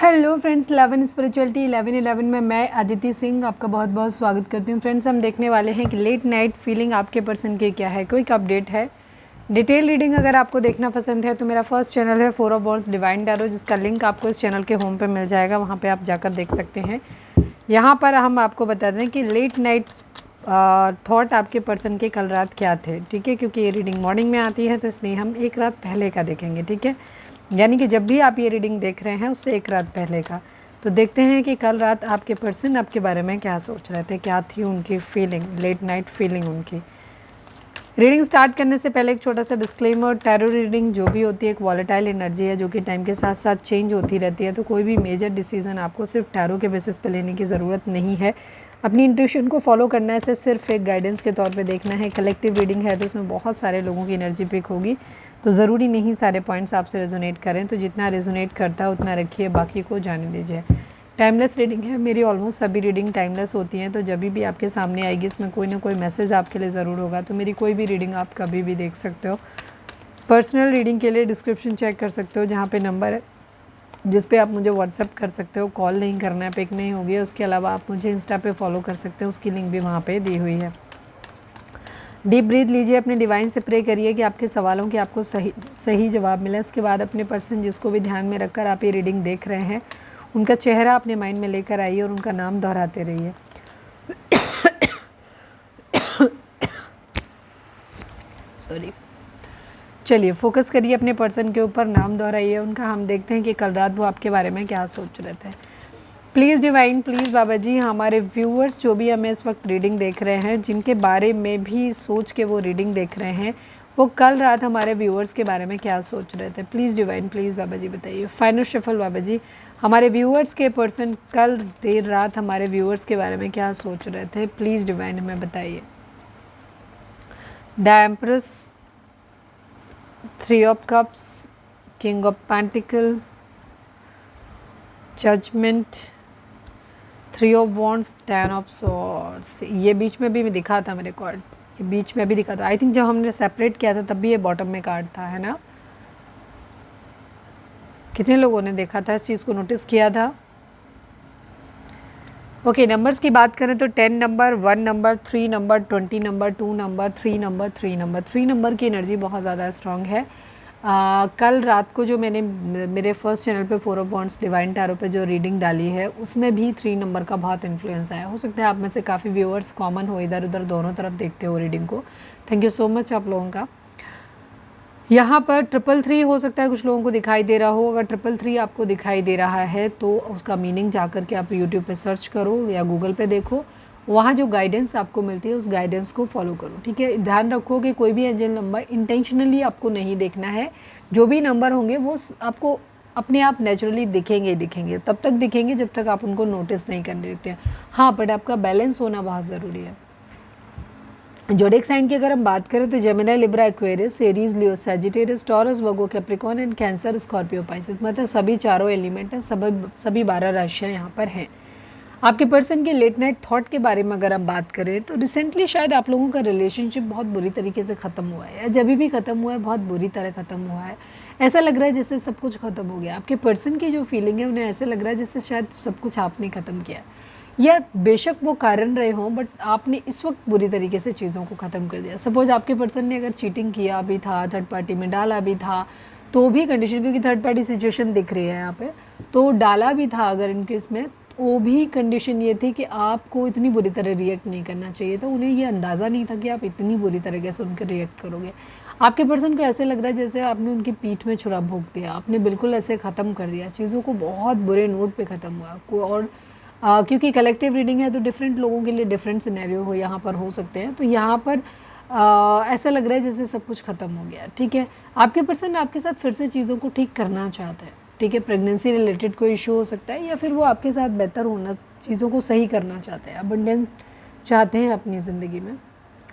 Hello friends, 11 spirituality 11 में मैं अदिति सिंह आपका बहुत बहुत स्वागत करती हूँ। फ्रेंड्स, हम देखने वाले हैं कि लेट नाइट फीलिंग आपके पर्सन की क्या है। क्विक अपडेट है, डिटेल रीडिंग अगर आपको देखना पसंद है तो मेरा फर्स्ट चैनल है 4 ऑफ वॉन्ड्स डिवाइन टैरो, जिसका लिंक आपको इस चैनल के होम पे मिल जाएगा। वहाँ पे आप जाकर देख सकते हैं। यहाँ पर हम आपको बता दें कि लेट नाइट थॉट आपके पर्सन के कल रात क्या थे, ठीक है, क्योंकि ये रीडिंग मॉर्निंग में आती है तो इसलिए हम एक रात पहले का देखेंगे, ठीक है। यानी कि जब भी आप ये रीडिंग देख रहे हैं उससे एक रात पहले का। तो देखते हैं कि कल रात आपके पर्सन आपके बारे में क्या सोच रहे थे, क्या थी उनकी फीलिंग, लेट नाइट फीलिंग उनकी। रीडिंग स्टार्ट करने से पहले एक छोटा सा डिस्क्लेमर, टैरो रीडिंग जो भी होती है एक वॉलेटाइल एनर्जी है जो कि टाइम के साथ साथ चेंज होती रहती है। तो कोई भी मेजर डिसीजन आपको सिर्फ टैरो के बेसिस पे लेने की ज़रूरत नहीं है। अपनी इंट्यूशन को फॉलो करना है, सिर्फ एक गाइडेंस के तौर पे देखना है। कलेक्टिव रीडिंग है तो उसमें बहुत सारे लोगों की एनर्जी पिक होगी, तो ज़रूरी नहीं सारे पॉइंट्स आपसे रेजोनेट करें। तो जितना रेजोनेट करता है उतना रखिए, बाकी को जाने दीजिए। टाइमलेस रीडिंग है, मेरी ऑलमोस्ट सभी रीडिंग टाइमलेस होती हैं। तो जब भी आपके सामने आएगी इसमें कोई ना कोई मैसेज आपके लिए ज़रूर होगा। तो मेरी कोई भी रीडिंग आप कभी भी देख सकते हो। पर्सनल रीडिंग के लिए डिस्क्रिप्शन चेक कर सकते हो, जहाँ पे नंबर है जिस पे आप मुझे व्हाट्सअप कर सकते हो। कॉल नहीं करना है, पिक नहीं होगी। उसके अलावा आप मुझे इंस्टा पे फॉलो कर सकते हो, उसकी लिंक भी वहाँ पे दी हुई है। डीप ब्रीथ लीजिए, अपने डिवाइन से प्रे करिए कि आपके सवालों के आपको सही जवाब मिले। इसके बाद अपने पर्सन जिसको भी ध्यान में रखकर आप ये रीडिंग देख रहे हैं उनका चेहरा अपने माइंड में लेकर आइए और उनका नाम दोहराते रहिए। सॉरी, चलिए फोकस करिए अपने पर्सन के ऊपर, नाम दोहराइए उनका। हम देखते हैं कि कल रात वो आपके बारे में क्या सोच रहे थे। प्लीज़ डिवाइन, प्लीज़ बाबा जी, हमारे व्यूअर्स जो भी हमें इस वक्त रीडिंग देख रहे हैं, जिनके बारे में भी सोच के वो रीडिंग देख रहे हैं, वो कल रात हमारे व्यूअर्स के बारे में क्या सोच रहे थे। प्लीज़ डिवाइन, प्लीज़ बाबा जी बताइए। फाइनल शफल बाबा जी, हमारे व्यूअर्स के पर्सन कल देर रात हमारे व्यूअर्स के बारे में क्या सोच रहे थे। प्लीज़ डिवाइन हमें बताइए। The empress, 3 of cups, king of pentacle, judgement, 3 of wands, 10 of swords. ये बीच में भी दिखा था मेरे कार्ड, ये बीच में भी दिखा था। आई थिंक जब हमने सेपरेट किया था तब भी ये बॉटम में कार्ड था, है ना। कितने लोगों ने देखा था, इस चीज़ को नोटिस किया था। ओके, नंबर्स की बात करें तो 10 number, 1 number, 3 number, 20 number, 2 number, 3 number, 3 number. 3 number की एनर्जी बहुत ज़्यादा स्ट्रांग है। कल रात को जो मैंने मेरे फर्स्ट चैनल पे 4 ऑफ वॉन्ड्स डिवाइन टैरो पे जो रीडिंग डाली है उसमें भी 3 नंबर का बहुत इन्फ्लुएंस आया। हो सकता है आप में से काफ़ी व्यूअर्स कॉमन हो, इधर उधर दोनों तरफ देखते हो रीडिंग को। थैंक यू सो मच आप लोगों का। यहाँ पर 333 हो सकता है कुछ लोगों को दिखाई दे रहा हो। अगर 333 आपको दिखाई दे रहा है तो उसका मीनिंग जाकर के आप यूट्यूब पे सर्च करो या गूगल पे देखो, वहाँ जो गाइडेंस आपको मिलती है उस गाइडेंस को फॉलो करो, ठीक है। ध्यान रखो कि कोई भी एंजल नंबर इंटेंशनली आपको नहीं देखना है। जो भी नंबर होंगे वो आपको अपने आप नेचुरली दिखेंगे ही दिखेंगे, तब तक दिखेंगे जब तक आप उनको नोटिस नहीं करने देते हैं। हाँ, बट आपका बैलेंस होना बहुत ज़रूरी है। जोडिक साइन की अगर हम बात करें तो Gemini, Libra, Aquarius, Aries, Leo, Sagittarius, taurus, Virgo, Capricorn and cancer, Scorpio, Pisces, मतलब सभी चारों एलिमेंट हैं, सभी 12 राशियाँ यहाँ पर हैं। आपके पर्सन के लेट नाइट थॉट के बारे में अगर हम बात करें तो रिसेंटली शायद आप लोगों का रिलेशनशिप बहुत बुरी तरीके से ख़त्म हुआ है, या जब भी ख़त्म हुआ है बहुत बुरी तरह ख़त्म हुआ है। ऐसा लग रहा है जैसे सब कुछ ख़त्म हो गया। आपके पर्सन की जो फीलिंग है उन्हें ऐसे लग रहा है जैसे शायद सब कुछ आपने ख़त्म किया, या बेशक वो कारण रहे हों बट आपने इस वक्त बुरी तरीके से चीज़ों को ख़त्म कर दिया। सपोज़ आपके पर्सन ने अगर चीटिंग किया भी था, थर्ड पार्टी में डाला भी था, तो भी कंडीशन, क्योंकि थर्ड पार्टी सिचुएशन दिख रही है यहाँ पे, तो डाला भी था अगर इनकेस में, वो भी कंडीशन ये थी कि आपको इतनी बुरी तरह रिएक्ट नहीं करना चाहिए था। उन्हें ये अंदाज़ा नहीं था कि आप इतनी बुरी तरीके से उनके रिएक्ट करोगे। आपके पर्सन को ऐसे लग रहा है जैसे आपने उनकी पीठ में छुरा भोंक दिया, आपने बिल्कुल ऐसे ख़त्म कर दिया चीज़ों को, बहुत बुरे नोट पे ख़त्म हुआ। और क्योंकि कलेक्टिव रीडिंग है तो डिफरेंट लोगों के लिए डिफरेंट सिनेरियो हो यहाँ पर हो सकते हैं। तो यहाँ पर ऐसा लग रहा है जैसे सब कुछ ख़त्म हो गया, ठीक है। आपके पर्सन आपके साथ फिर से चीज़ों को ठीक करना चाहते हैं, ठीक है। प्रेगनेंसी रिलेटेड कोई इशू हो सकता है, या फिर वो आपके साथ बेहतर होना, चीज़ों को सही करना चाहते हैं, अबंडेंट चाहते हैं अपनी ज़िंदगी में।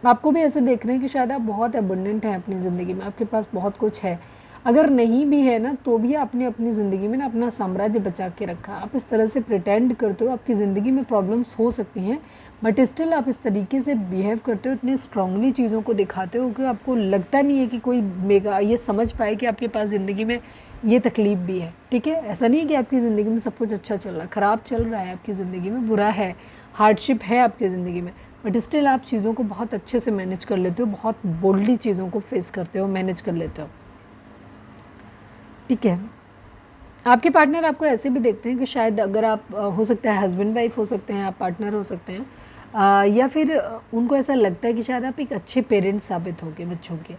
आपको भी ऐसे देख रहे हैं कि शायद आप बहुत अबंडेंट हैं अपनी ज़िंदगी में, आपके पास बहुत कुछ है। अगर नहीं भी है ना तो भी आपने अपनी ज़िंदगी में ना अपना साम्राज्य बचा के रखा। आप इस तरह से प्रिटेंड करते हो, आपकी ज़िंदगी में प्रॉब्लम्स हो सकती हैं बट स्टिल आप इस तरीके से बिहेव करते हो, इतनी स्ट्रांगली चीज़ों को दिखाते हो कि आपको लगता नहीं है कि कोई मेगा ये समझ पाए कि आपके पास ज़िंदगी में ये तकलीफ़ भी है। ठीक है, ऐसा नहीं है कि आपकी ज़िंदगी में सब कुछ अच्छा चल रहा है, ख़राब चल रहा है आपकी ज़िंदगी में, बुरा है, हार्डशिप है आपकी ज़िंदगी में, बट स्टिल आप चीज़ों को बहुत अच्छे से मैनेज कर लेते हो, बहुत बोल्डली चीज़ों को फेस करते हो, मैनेज कर लेते हो। ठीक है, आपके पार्टनर आपको ऐसे भी देखते हैं कि शायद अगर आप हो सकता है हस्बैंड वाइफ हो सकते हैं, आप पार्टनर हो सकते हैं, या फिर उनको ऐसा लगता है कि शायद आप एक अच्छे पेरेंट्स साबित होगे बच्चों के।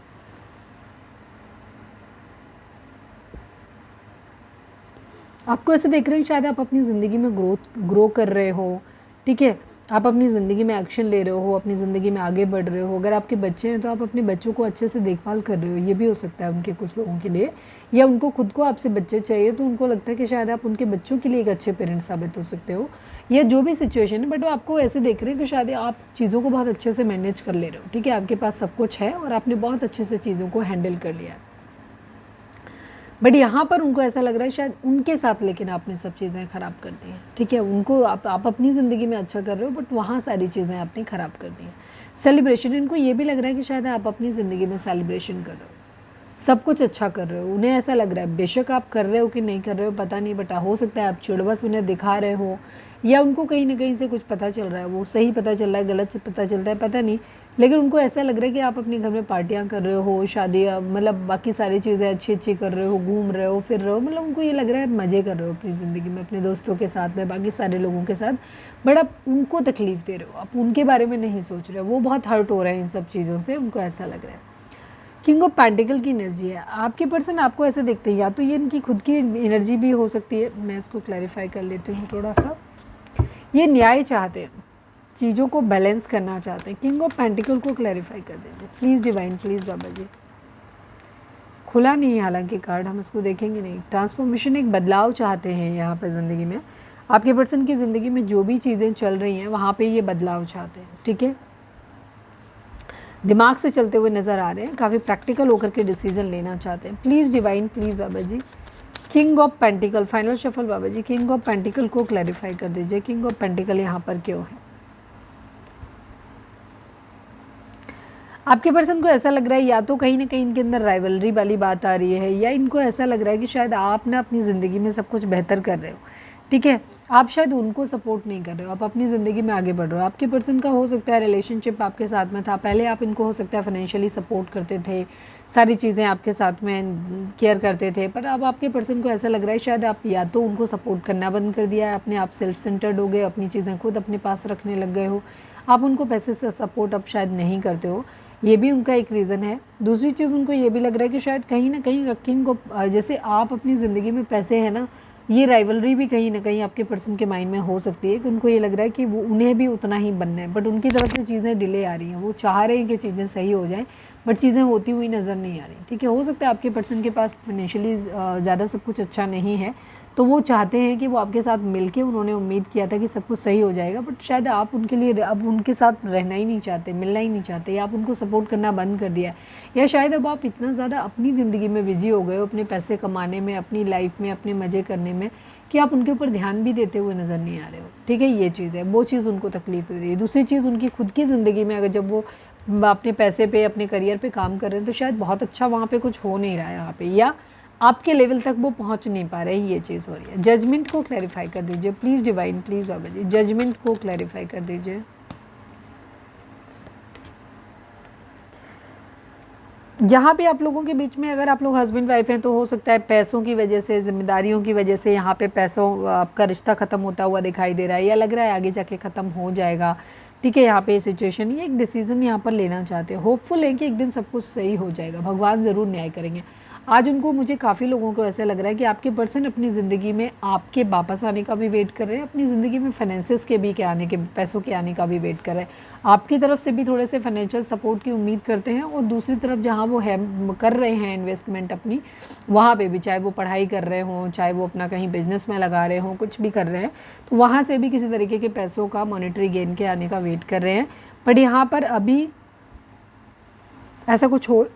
आपको ऐसे देख रहे हैं शायद आप अपनी ज़िंदगी में ग्रो कर रहे हो। ठीक है, आप अपनी ज़िंदगी में एक्शन ले रहे हो, अपनी ज़िंदगी में आगे बढ़ रहे हो। अगर आपके बच्चे हैं तो आप अपने बच्चों को अच्छे से देखभाल कर रहे हो, ये भी हो सकता है उनके कुछ लोगों के लिए, या उनको खुद को आपसे बच्चे चाहिए तो उनको लगता है कि शायद आप उनके बच्चों के लिए एक अच्छे पेरेंट्स साबित हो सकते हो, या जो भी सिचुएशन है, बट वो आपको ऐसे देख रहे हैं कि शायद आप चीज़ों को बहुत अच्छे से मैनेज कर ले रहे हो। ठीक है, आपके पास सब कुछ है और आपने बहुत अच्छे से चीज़ों को हैंडल कर लिया है, बट यहाँ पर उनको ऐसा लग रहा है शायद उनके साथ लेकिन आपने सब चीज़ें ख़राब कर दी हैं। ठीक है, उनको आप अपनी ज़िंदगी में अच्छा कर रहे हो बट वहाँ सारी चीज़ें आपने ख़राब कर दी हैं। सेलिब्रेशन, इनको ये भी लग रहा है कि शायद आप अपनी ज़िंदगी में सेलिब्रेशन कर रहे हो, सब कुछ अच्छा कर रहे हो। उन्हें ऐसा लग रहा है, बेशक आप कर रहे हो कि नहीं कर रहे हो पता नहीं, बट हो सकता है आप चिड़बस उन्हें दिखा रहे हो, या उनको कहीं ना कहीं से कुछ पता चल रहा है, वो सही पता चल रहा है गलत पता चलता है पता नहीं, लेकिन उनको ऐसा लग रहा है कि आप अपने घर में पार्टियां कर रहे हो, शादी मतलब बाकी सारी चीज़ें अच्छी अच्छी कर रहे हो, घूम रहे हो, फिर रहे हो, मतलब उनको ये लग रहा है मज़े कर रहे हो अपनी ज़िंदगी में, अपने दोस्तों के साथ में, बाकी सारे लोगों के साथ, बट आप उनको तकलीफ़ दे रहे हो, आप उनके बारे में नहीं सोच रहे हो, वो बहुत हर्ट हो रहे हैं इन सब चीज़ों से, उनको ऐसा लग रहा है। किंग ऑफ पेंटिकल की एनर्जी है, आपके पर्सन आपको ऐसे देखते हैं, या तो ये इनकी खुद की एनर्जी भी हो सकती है, मैं इसको क्लैरिफाई कर लेती हूँ थोड़ा सा। ये न्याय चाहते हैं, चीज़ों को बैलेंस करना चाहते हैं। किंग ऑफ पेंटिकल को क्लैरिफाई कर दीजिए प्लीज़ डिवाइन, प्लीज़ बाबा जी। खुला नहीं है हालांकि कार्ड, हम इसको देखेंगे नहीं। ट्रांसफॉर्मेशन, एक बदलाव चाहते हैं यहाँ पर ज़िंदगी में, आपके पर्सन की ज़िंदगी में जो भी चीज़ें चल रही हैं वहाँ पे ये बदलाव चाहते हैं। ठीक है, दिमाग से चलते हुए नज़र आ रहे हैं, काफ़ी प्रैक्टिकल होकर के डिसीजन लेना चाहते हैं। Please divine, please Baba ji. King of pentacle, final shuffle Baba ji, king of pentacle को क्लैरिफाई कर दीजिए, किंग ऑफ पेंटिकल यहाँ पर क्यों है। आपके पर्सन को ऐसा लग रहा है या तो कहीं ना कहीं इनके अंदर राइवलरी वाली बात आ रही है, या इनको ऐसा लग रहा है कि शायद आप ना अपनी ज़िंदगी में सब कुछ बेहतर कर रहे हो। ठीक है, आप शायद उनको सपोर्ट नहीं कर रहे हो, आप अपनी ज़िंदगी में आगे बढ़ रहे हो। आपके पर्सन का हो सकता है रिलेशनशिप आपके साथ में था, पहले आप इनको हो सकता है फाइनेंशियली सपोर्ट करते थे, सारी चीज़ें आपके साथ में केयर करते थे, पर अब आपके पर्सन को ऐसा लग रहा है शायद आप या तो उनको सपोर्ट करना बंद कर दिया है, अपने आप सेल्फ सेंटर्ड हो गए, अपनी चीज़ें खुद अपने पास रखने लग गए हो, आप उनको पैसे से सपोर्ट अब शायद नहीं करते हो, ये भी उनका एक रीज़न है। दूसरी चीज़, उनको ये भी लग रहा है कि शायद कहीं ना कहीं किंग को जैसे आप अपनी ज़िंदगी में पैसे है ना, ये राइवलरी भी कहीं ना कहीं आपके पर्सन के माइंड में हो सकती है कि उनको ये लग रहा है कि वो उन्हें भी उतना ही बनना है, बट उनकी तरफ से चीज़ें डिले आ रही हैं, वो चाह रहे हैं कि चीज़ें सही हो जाएं बट चीज़ें होती हुई नज़र नहीं आ रही। ठीक है, हो सकता है आपके पर्सन के पास फाइनेंशियली ज़्यादा सब कुछ अच्छा नहीं है, तो वो चाहते हैं कि वो आपके साथ मिलके, उन्होंने उम्मीद किया था कि सब कुछ सही हो जाएगा, बट शायद आप उनके लिए अब उनके साथ रहना ही नहीं चाहते, मिलना ही नहीं चाहते, या आप उनको सपोर्ट करना बंद कर दिया है, या शायद अब आप इतना ज़्यादा अपनी ज़िंदगी में बिजी हो गए हो, अपने पैसे कमाने में, अपनी लाइफ में, अपने मज़े करने में, कि आप उनके ऊपर ध्यान भी देते हुए नज़र नहीं आ रहे हो। ठीक है, ये चीज़ है, वो चीज़ उनको तकलीफ दे रही है। दूसरी चीज़, उनकी खुद की ज़िंदगी में अगर जब वो अपने पैसे पे, अपने करियर पे काम कर रहे हैं तो शायद बहुत अच्छा वहाँ पे कुछ हो नहीं रहा है यहाँ पे, या आपके लेवल तक वो पहुँच नहीं पा रहे, ये चीज़ हो रही है। जजमेंट को क्लैरिफाई कर दीजिए please divine, please Baba ji, judgement को क्लैरिफाई कर दीजिए। यहाँ पे आप लोगों के बीच में, अगर आप लोग हस्बैंड वाइफ हैं तो हो सकता है पैसों की वजह से, जिम्मेदारियों की वजह से यहाँ पे पैसों आपका रिश्ता ख़त्म होता हुआ दिखाई दे रहा है, या लग रहा है आगे जाके ख़त्म हो जाएगा। ठीक है, यहाँ पे सिचुएशन, ये एक डिसीज़न यहाँ पर लेना चाहते हैं, होपफुल है कि एक दिन सब कुछ सही हो जाएगा, भगवान ज़रूर न्याय करेंगे। आज उनको, मुझे काफ़ी लोगों को ऐसा लग रहा है कि आपके पर्सन अपनी ज़िंदगी में आपके वापस आने का भी वेट कर रहे हैं, अपनी ज़िंदगी में फाइनेंसेस के भी के आने के, पैसों के आने का भी वेट कर रहे हैं, आपकी तरफ से भी थोड़े से फाइनेंशियल सपोर्ट की उम्मीद करते हैं, और दूसरी तरफ जहाँ वो है कर रहे हैं इन्वेस्टमेंट अपनी, वहाँ पे भी, चाहे वो पढ़ाई कर रहे हों, चाहे वो अपना कहीं बिजनेस में लगा रहे हों, कुछ भी कर रहे हैं, तो वहाँ से भी किसी तरीके के पैसों का, मॉनेटरी गेन के आने का वेट कर रहे हैं। बट यहाँ पर अभी ऐसा कुछ हो,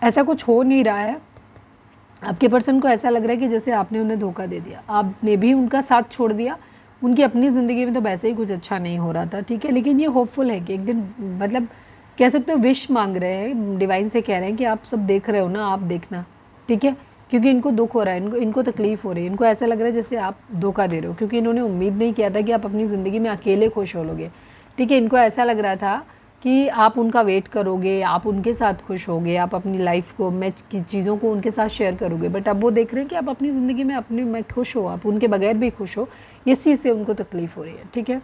ऐसा कुछ हो नहीं रहा है। आपके पर्सन को ऐसा लग रहा है कि जैसे आपने उन्हें धोखा दे दिया, आपने भी उनका साथ छोड़ दिया, उनकी अपनी ज़िंदगी में तो वैसे ही कुछ अच्छा नहीं हो रहा था, ठीक है। लेकिन ये होपफुल है कि एक दिन, मतलब कह सकते हो विश मांग रहे हैं, डिवाइन से कह रहे हैं कि आप सब देख रहे हो ना, आप देखना, ठीक है। क्योंकि इनको दुख हो रहा है, इनको तकलीफ़ हो रही है, इनको ऐसा लग रहा है जैसे आप धोखा दे रहे हो, क्योंकि इन्होंने उम्मीद नहीं किया था कि आप अपनी ज़िंदगी में अकेले खुश हो लोगे, ठीक है। इनको ऐसा लग रहा था कि आप उनका वेट करोगे, आप उनके साथ खुश होगे, आप अपनी लाइफ को, मैच की चीज़ों को उनके साथ शेयर करोगे, बट अब वो देख रहे हैं कि आप अपनी ज़िंदगी में अपने में खुश हो, आप उनके बगैर भी खुश हो। इस चीज़ से उनको तकलीफ़ हो रही है, ठीक है।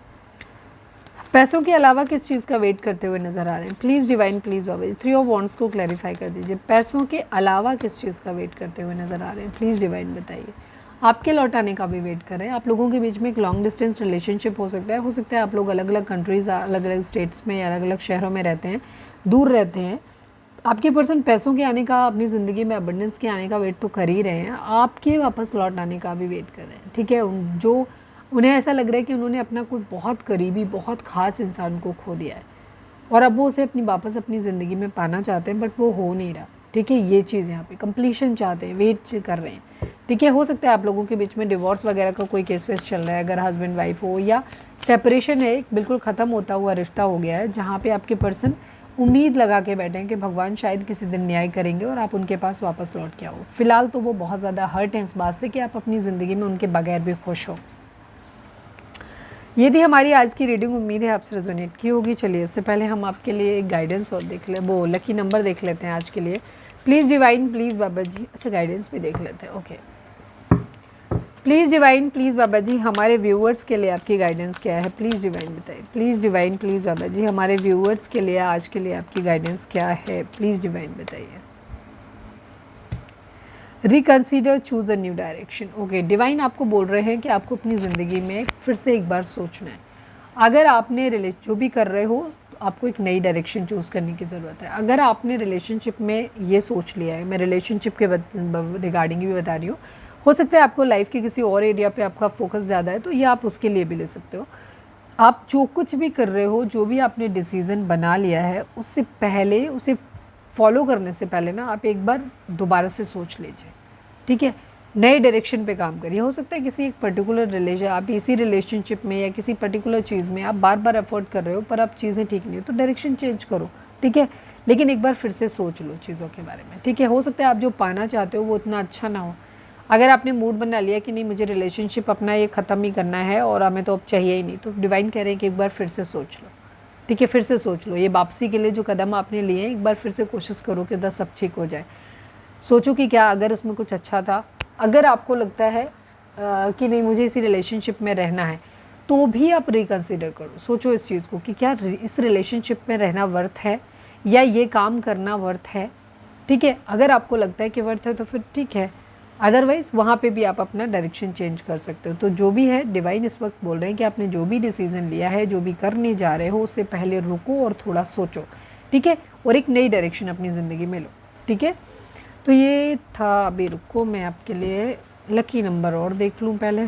पैसों के अलावा किस चीज़ का वेट करते हुए नज़र आ रहे हैं? Please divine, please Baba ji, 3 of wands को क्लैरिफाई कर दीजिए। पैसों के अलावा किस चीज़ का वेट करते हुए नज़र आ रहे हैं? प्लीज़ डिवाइन बताइए। आपके लौट आने का भी वेट कर रहे हैं। आप लोगों के बीच में एक लॉन्ग डिस्टेंस रिलेशनशिप हो सकता है आप लोग अलग अलग कंट्रीज़, अलग अलग स्टेट्स में या अलग अलग शहरों में रहते हैं, दूर रहते हैं। आपके पर्सन पैसों के आने का, अपनी ज़िंदगी में अबंडेंस के आने का वेट तो कर ही रहे हैं, आपके वापस लौट आने का भी वेट कर रहे हैं, ठीक है। जो उन्हें ऐसा लग रहा है कि उन्होंने अपना कोई बहुत करीबी, बहुत ख़ास इंसान को खो दिया है और अब वो उसे वापस अपनी ज़िंदगी में पाना चाहते हैं, बट वो हो नहीं रहा, ठीक है। ये चीज़ यहाँ पे कंप्लीशन चाहते हैं, वेट कर रहे हैं, ठीक है। हो सकता है आप लोगों के बीच में डिवोर्स वगैरह का कोई केस वेस चल रहा है, अगर हस्बैंड वाइफ हो, या सेपरेशन है, बिल्कुल ख़त्म होता हुआ रिश्ता हो गया है, जहाँ पे आपके पर्सन उम्मीद लगा के बैठे हैं कि भगवान शायद किसी दिन न्याय करेंगे और आप उनके पास वापस लौट के आओ। फिलहाल तो वो बहुत ज़्यादा हर्ट हैं इस बात से कि आप अपनी ज़िंदगी में उनके बगैर भी खुश हो। ये थी हमारी आज की रीडिंग, उम्मीद है आपसे रेजोनेट की होगी। चलिए उससे पहले हम आपके लिए एक गाइडेंस और देख ले, वो लकी नंबर देख लेते हैं आज के लिए। प्लीज़ डिवाइन, प्लीज़ बाबा जी, अच्छा गाइडेंस भी देख लेते हैं, okay. Please divine, please Baba जी, हमारे व्यूअर्स के लिए आपकी गाइडेंस क्या है? प्लीज़ डिवाइन बताइए। प्लीज़ डिवाइन, प्लीज़ बाबा जी, हमारे व्यूअर्स के लिए आज के लिए आपकी गाइडेंस क्या है? प्लीज़ डिवाइन बताइए। Reconsider, choose a new direction, okay. Divine आपको बोल रहे हैं कि आपको अपनी ज़िंदगी में फिर से एक बार सोचना है। अगर आपने जो भी कर रहे हो, आपको एक नई डायरेक्शन चूज़ करने की ज़रूरत है। अगर आपने रिलेशनशिप में ये सोच लिया है, मैं रिलेशनशिप के रिगार्डिंग भी बता रही हूँ, हो सकता है आपको लाइफ के किसी और एरिया पे आपका फोकस ज़्यादा है, तो ये आप उसके लिए भी ले सकते हो। आप जो कुछ भी कर रहे हो, जो भी आपने डिसीज़न बना लिया है, उससे पहले, उसे फॉलो करने से पहले ना आप एक बार दोबारा से सोच लीजिए, ठीक है। नए डायरेक्शन पे काम करिए। हो सकता है किसी एक पर्टिकुलर रिलेशन, आप इसी रिलेशनशिप में या किसी पर्टिकुलर चीज़ में आप बार बार एफर्ट कर रहे हो पर अब चीज़ें ठीक नहीं हो, तो डायरेक्शन चेंज करो, ठीक है। लेकिन एक बार फिर से सोच लो चीज़ों के बारे में, ठीक है। हो सकता है आप जो पाना चाहते हो वो इतना अच्छा ना हो। अगर आपने मूड बना लिया कि नहीं मुझे रिलेशनशिप अपना ये ख़त्म ही करना है और हमें तो अब चाहिए ही नहीं, तो डिवाइन कह रहे हैं कि एक बार फिर से सोच लो, ठीक है। फिर से सोच लो, ये वापसी के लिए जो कदम आपने लिए हैं, एक बार फिर से कोशिश करो कि उधर सब ठीक हो जाए। सोचो कि क्या अगर उसमें कुछ अच्छा था। अगर आपको लगता है कि नहीं मुझे इसी रिलेशनशिप में रहना है, तो भी आप रिकन्सिडर करो, सोचो इस चीज़ को कि क्या इस रिलेशनशिप में रहना वर्थ है या ये काम करना वर्थ है, ठीक है। अगर आपको लगता है कि वर्थ है तो फिर ठीक है, अदरवाइज़ वहाँ पे भी आप अपना डायरेक्शन चेंज कर सकते हो। तो जो भी है, डिवाइन इस वक्त बोल रहे हैं कि आपने जो भी डिसीज़न लिया है, जो भी करने जा रहे हो, उससे पहले रुको और थोड़ा सोचो, ठीक है, और एक नई डायरेक्शन अपनी ज़िंदगी में लो, ठीक है। तो ये था, अभी रुको मैं आपके लिए लकी नंबर और देख लूँ पहले।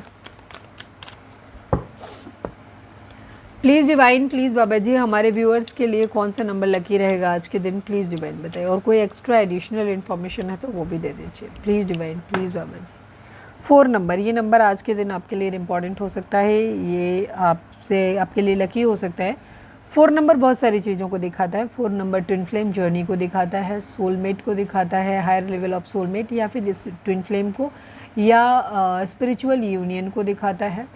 प्लीज़ डिवाइन, प्लीज़ बाबा जी, हमारे व्यूअर्स के लिए कौन सा नंबर लकी रहेगा आज के दिन? प्लीज़ डिवाइन बताइए, और कोई एक्स्ट्रा एडिशनल इन्फॉर्मेशन है तो वो भी दे दीजिए। Please divine, please Baba ji. 4 number, ये नंबर आज के दिन आपके लिए इम्पॉर्टेंट हो सकता है, ये आपके लिए लकी हो सकता है। 4 नंबर बहुत सारी चीज़ों को दिखाता है। 4 नंबर ट्विन फ्लेम जर्नी को दिखाता है, सोलमेट को दिखाता है, हायर लेवल ऑफ सोलमेट, या फिर इस ट्विन फ्लेम को, या स्पिरिचुअल यूनियन को दिखाता है।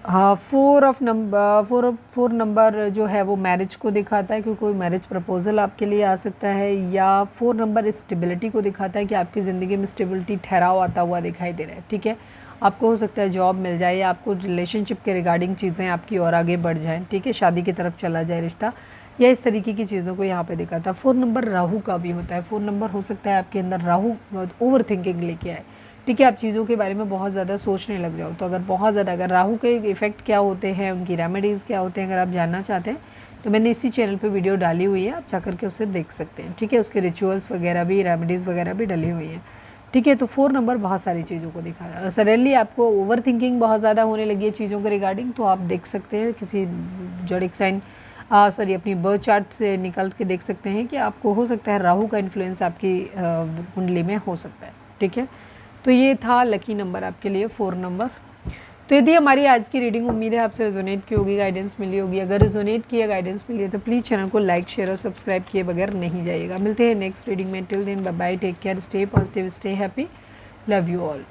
हाँ, 4 नंबर जो है वो मैरिज को दिखाता है, क्योंकि कोई मैरिज प्रपोजल आपके लिए आ सकता है। या 4 नंबर स्टेबिलिटी को दिखाता है कि आपकी ज़िंदगी में स्टेबिलिटी, ठहराव आता हुआ दिखाई दे रहा है, ठीक है। आपको हो सकता है जॉब मिल जाए, या आपको रिलेशनशिप के रिगार्डिंग चीज़ें आपकी और आगे बढ़ जाएँ, ठीक है, शादी की तरफ चला जाए रिश्ता, या इस तरीके की चीज़ों को यहाँ पे दिखाता है। 4 नंबर राहु का भी होता है। 4 नंबर हो सकता है आपके अंदर राहु ओवर थिंकिंग लेके आए, ठीक है, आप चीज़ों के बारे में बहुत ज़्यादा सोचने लग जाओ। तो अगर बहुत ज़्यादा, अगर राहु के इफ़ेक्ट क्या होते हैं, उनकी रेमेडीज़ क्या होते हैं, अगर आप जानना चाहते हैं तो मैंने इसी चैनल पे वीडियो डाली हुई है, आप जाकर के उसे देख सकते हैं, ठीक है। उसके रिचुअल्स वगैरह भी, रेमेडीज़ वगैरह भी डली हुई हैं, ठीक है। तो 4 नंबर बहुत सारी चीज़ों को दिखा रहा है। सडनली आपको ओवर थिंकिंग बहुत ज़्यादा होने लगी है चीज़ों के रिगार्डिंग, तो आप देख सकते हैं किसी जोडिक साइन सॉरी अपनी बर्थ चार्ट से निकाल के देख सकते हैं कि आपको हो सकता है राहु का इन्फ्लुएंस आपकी कुंडली में हो सकता है। ठीक है, तो ये था लकी नंबर आपके लिए 4 नंबर। तो यदि हमारी आज की रीडिंग उम्मीद है आपसे रेजोनेट की होगी, गाइडेंस मिली होगी। अगर रेजोनेट किया, गाइडेंस मिली है तो प्लीज़ चैनल को लाइक शेयर और सब्सक्राइब किए बगैर नहीं जाइएगा। मिलते हैं नेक्स्ट रीडिंग में। Till then bye bye, take care, stay positive, stay happy, love you all.